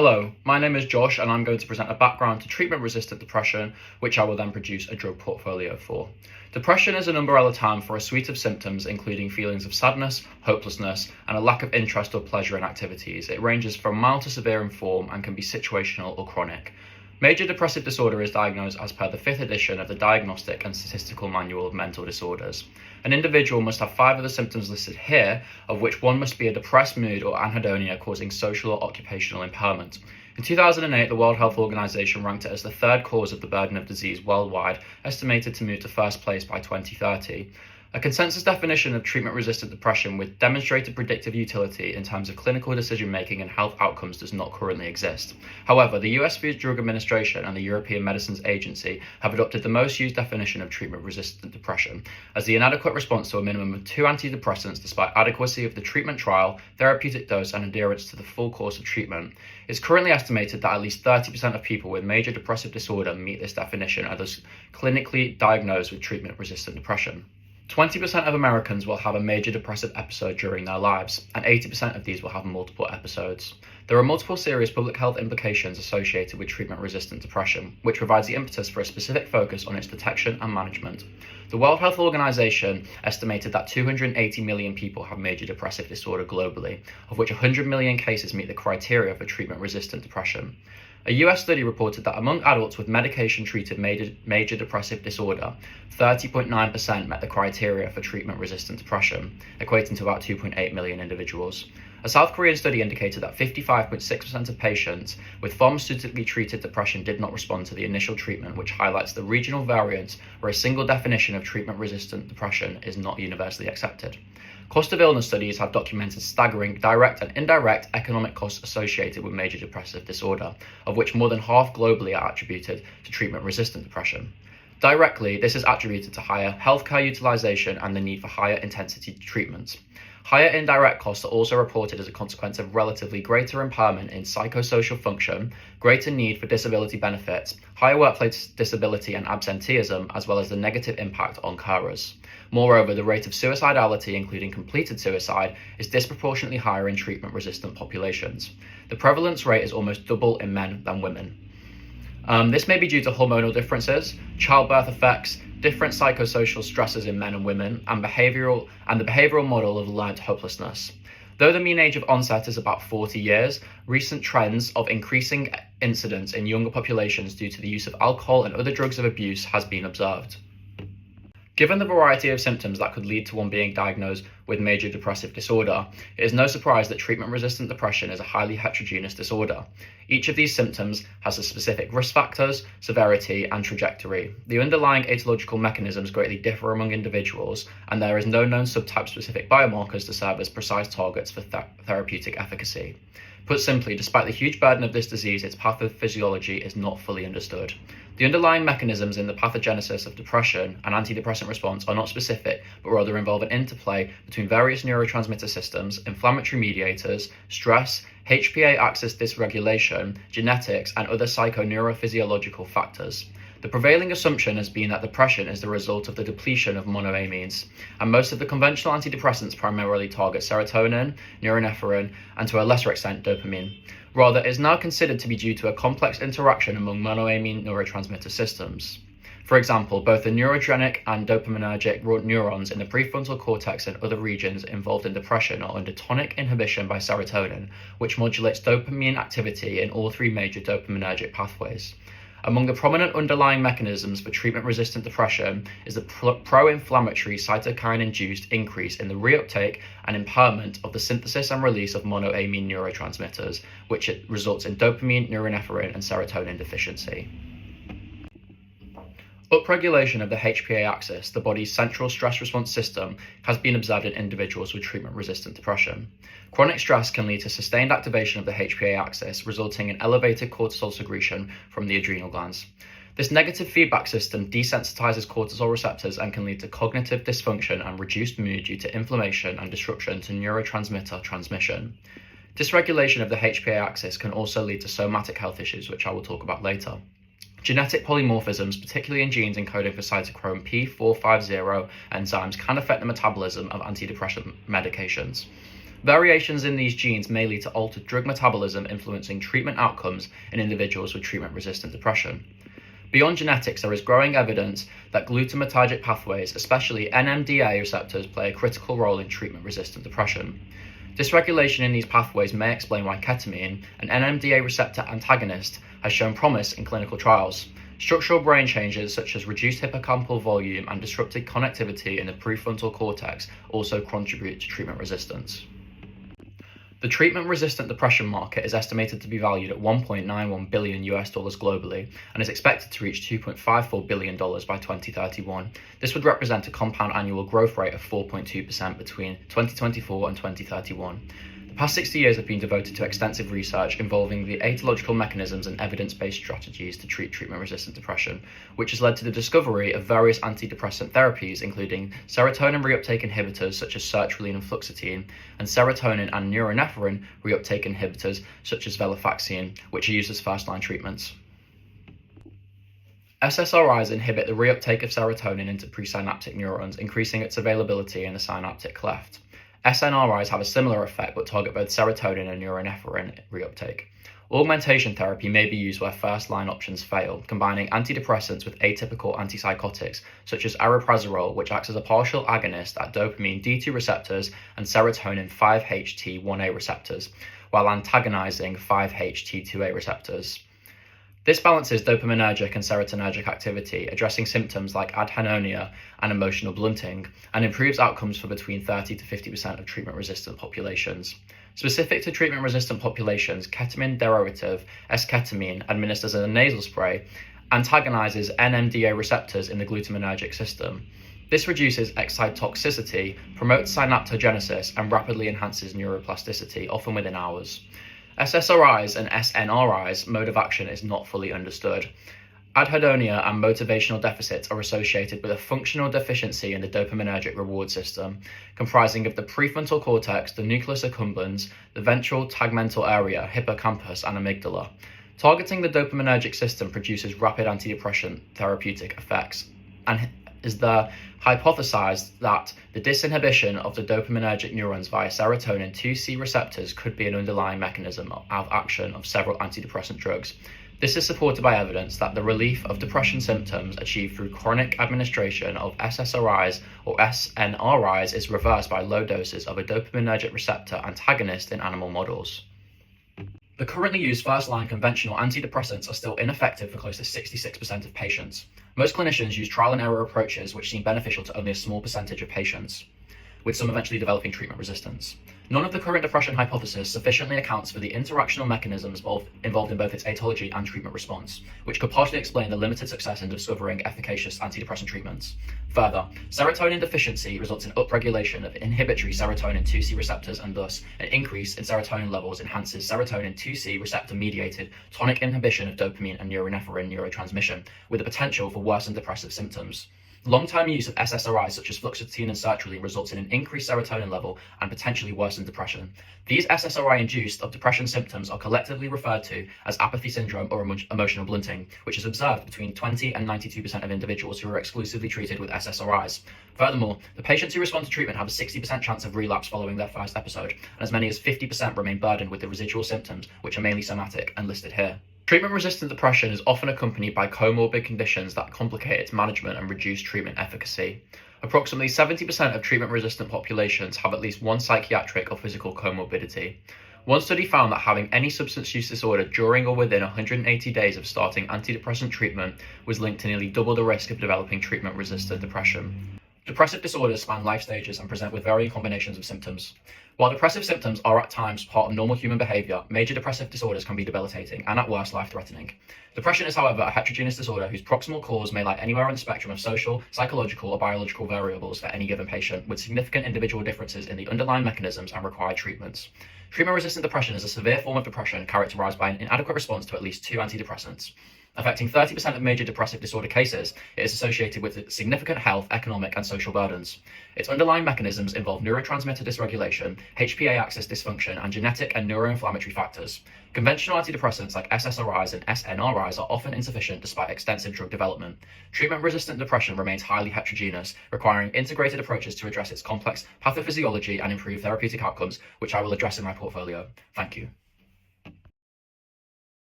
Hello, my name is Josh and I'm going to present a background to treatment-resistant depression, which I will then produce a drug portfolio for. Depression is an umbrella term for a suite of symptoms including feelings of sadness, hopelessness, and a lack of interest or pleasure in activities. It ranges from mild to severe in form and can be situational or chronic. Major depressive disorder is diagnosed as per the 5th edition of the Diagnostic and Statistical Manual of Mental Disorders. An individual must have 5 of the symptoms listed here, of which one must be a depressed mood or anhedonia causing social or occupational impairment. In 2008, the World Health Organization ranked it as the 3rd cause of the burden of disease worldwide, estimated to move to 1st place by 2030. A consensus definition of treatment-resistant depression with demonstrated predictive utility in terms of clinical decision-making and health outcomes does not currently exist. However, the US Food and Drug Administration and the European Medicines Agency have adopted the most used definition of treatment-resistant depression as the inadequate response to a minimum of 2 antidepressants despite adequacy of the treatment trial, therapeutic dose, and adherence to the full course of treatment. It's currently estimated that at least 30% of people with major depressive disorder meet this definition and are thus clinically diagnosed with treatment-resistant depression. 20% of Americans will have a major depressive episode during their lives, and 80% of these will have multiple episodes. There are multiple serious public health implications associated with treatment-resistant depression, which provides the impetus for a specific focus on its detection and management. The World Health Organization estimated that 280 million people have major depressive disorder globally, of which 100 million cases meet the criteria for treatment-resistant depression. A US study reported that among adults with medication-treated major depressive disorder, 30.9% met the criteria for treatment-resistant depression, equating to about 2.8 million individuals. A South Korean study indicated that 55.6% of patients with pharmaceutically treated depression did not respond to the initial treatment, which highlights the regional variance where a single definition of treatment-resistant depression is not universally accepted. Cost of illness studies have documented staggering direct and indirect economic costs associated with major depressive disorder, of which more than half globally are attributed to treatment-resistant depression. Directly, this is attributed to higher healthcare utilization and the need for higher intensity treatments. Higher indirect costs are also reported as a consequence of relatively greater impairment in psychosocial function, greater need for disability benefits, higher workplace disability and absenteeism, as well as the negative impact on carers. Moreover, the rate of suicidality, including completed suicide, is disproportionately higher in treatment-resistant populations. The prevalence rate is almost double in men than women. This may be due to hormonal differences, childbirth effects, different psychosocial stresses in men and women, and the behavioral model of learned hopelessness. Though the mean age of onset is about 40 years, recent trends of increasing incidence in younger populations due to the use of alcohol and other drugs of abuse has been observed. Given the variety of symptoms that could lead to one being diagnosed with major depressive disorder, it is no surprise that treatment-resistant depression is a highly heterogeneous disorder. Each of these symptoms has a specific risk factors, severity, and trajectory. The underlying etiological mechanisms greatly differ among individuals, and there is no known subtype-specific biomarkers to serve as precise targets for therapeutic efficacy. Put simply, despite the huge burden of this disease, its pathophysiology is not fully understood. The underlying mechanisms in the pathogenesis of depression and antidepressant response are not specific, but rather involve an interplay between various neurotransmitter systems, inflammatory mediators, stress, HPA axis dysregulation, genetics, and other psychoneurophysiological factors. The prevailing assumption has been that depression is the result of the depletion of monoamines, and most of the conventional antidepressants primarily target serotonin, norepinephrine, and to a lesser extent dopamine. Rather, it is now considered to be due to a complex interaction among monoamine neurotransmitter systems. For example, both the neurogenic and dopaminergic neurons in the prefrontal cortex and other regions involved in depression are under tonic inhibition by serotonin, which modulates dopamine activity in all 3 major dopaminergic pathways. Among the prominent underlying mechanisms for treatment-resistant depression is the pro-inflammatory cytokine-induced increase in the reuptake and impairment of the synthesis and release of monoamine neurotransmitters, which results in dopamine, norepinephrine, and serotonin deficiency. Upregulation of the HPA axis, the body's central stress response system, has been observed in individuals with treatment-resistant depression. Chronic stress can lead to sustained activation of the HPA axis, resulting in elevated cortisol secretion from the adrenal glands. This negative feedback system desensitizes cortisol receptors and can lead to cognitive dysfunction and reduced mood due to inflammation and disruption to neurotransmitter transmission. Dysregulation of the HPA axis can also lead to somatic health issues, which I will talk about later. Genetic polymorphisms, particularly in genes encoding for cytochrome P450 enzymes, can affect the metabolism of antidepressant medications. Variations in these genes may lead to altered drug metabolism influencing treatment outcomes in individuals with treatment-resistant depression. Beyond genetics, there is growing evidence that glutamatergic pathways, especially NMDA receptors, play a critical role in treatment-resistant depression. Dysregulation in these pathways may explain why ketamine, an NMDA receptor antagonist, has shown promise in clinical trials. Structural brain changes such as reduced hippocampal volume and disrupted connectivity in the prefrontal cortex also contribute to treatment resistance. The treatment-resistant depression market is estimated to be valued at $1.91 billion globally and is expected to reach $2.54 billion by 2031. This would represent a compound annual growth rate of 4.2% between 2024 and 2031. The past 60 years have been devoted to extensive research involving the etiological mechanisms and evidence-based strategies to treat treatment-resistant depression, which has led to the discovery of various antidepressant therapies, including serotonin reuptake inhibitors such as sertraline and fluoxetine, and serotonin and norepinephrine reuptake inhibitors such as venlafaxine, which are used as first-line treatments. SSRIs inhibit the reuptake of serotonin into presynaptic neurons, increasing its availability in the synaptic cleft. SNRIs have a similar effect but target both serotonin and norepinephrine reuptake. Augmentation therapy may be used where first-line options fail, combining antidepressants with atypical antipsychotics such as ariprazerol, which acts as a partial agonist at dopamine D2 receptors and serotonin 5-HT1A receptors, while antagonizing 5-HT2A receptors. This balances dopaminergic and serotonergic activity, addressing symptoms like anhedonia and emotional blunting, and improves outcomes for between 30 to 50% of treatment-resistant populations. Specific to treatment-resistant populations, ketamine derivative esketamine, administered as a nasal spray, antagonizes NMDA receptors in the glutamatergic system. This reduces excitotoxicity, promotes synaptogenesis, and rapidly enhances neuroplasticity, often within hours. SSRIs and SNRIs mode of action is not fully understood. Anhedonia and motivational deficits are associated with a functional deficiency in the dopaminergic reward system, comprising of the prefrontal cortex, the nucleus accumbens, the ventral tegmental area, hippocampus, and amygdala. Targeting the dopaminergic system produces rapid antidepressant therapeutic effects, and is there hypothesized that the disinhibition of the dopaminergic neurons via serotonin 2C receptors could be an underlying mechanism of action of several antidepressant drugs. This is supported by evidence that the relief of depression symptoms achieved through chronic administration of SSRIs or SNRIs is reversed by low doses of a dopaminergic receptor antagonist in animal models. The currently used first-line conventional antidepressants are still ineffective for close to 66% of patients. Most clinicians use trial-and-error approaches which seem beneficial to only a small percentage of patients, with some eventually developing treatment resistance. None of the current depression hypothesis sufficiently accounts for the interactional mechanisms involved in both its etiology and treatment response, which could partially explain the limited success in discovering efficacious antidepressant treatments. Further, serotonin deficiency results in upregulation of inhibitory serotonin 2C receptors, and thus an increase in serotonin levels enhances serotonin 2C receptor-mediated tonic inhibition of dopamine and norepinephrine neurotransmission, with the potential for worsened depressive symptoms. Long-term use of SSRIs such as fluoxetine and sertraline results in an increased serotonin level and potentially worsened depression. These SSRI-induced depression symptoms are collectively referred to as apathy syndrome or emotional blunting, which is observed between 20 and 92% of individuals who are exclusively treated with SSRIs. Furthermore, the patients who respond to treatment have a 60% chance of relapse following their first episode, and as many as 50% remain burdened with the residual symptoms, which are mainly somatic and listed here. Treatment-resistant depression is often accompanied by comorbid conditions that complicate its management and reduce treatment efficacy. Approximately 70% of treatment-resistant populations have at least one psychiatric or physical comorbidity. One study found that having any substance use disorder during or within 180 days of starting antidepressant treatment was linked to nearly double the risk of developing treatment-resistant depression. Depressive disorders span life stages and present with varying combinations of symptoms. While depressive symptoms are at times part of normal human behavior, major depressive disorders can be debilitating and at worst life-threatening. Depression is, however, a heterogeneous disorder whose proximal cause may lie anywhere on the spectrum of social, psychological, or biological variables for any given patient, with significant individual differences in the underlying mechanisms and required treatments. Treatment-resistant depression is a severe form of depression characterized by an inadequate response to at least two antidepressants. Affecting 30% of major depressive disorder cases, it is associated with significant health, economic, and social burdens. Its underlying mechanisms involve neurotransmitter dysregulation, HPA axis dysfunction, and genetic and neuroinflammatory factors. Conventional antidepressants like SSRIs and SNRIs are often insufficient despite extensive drug development. Treatment-resistant depression remains highly heterogeneous, requiring integrated approaches to address its complex pathophysiology and improve therapeutic outcomes, which I will address in my portfolio. Thank you.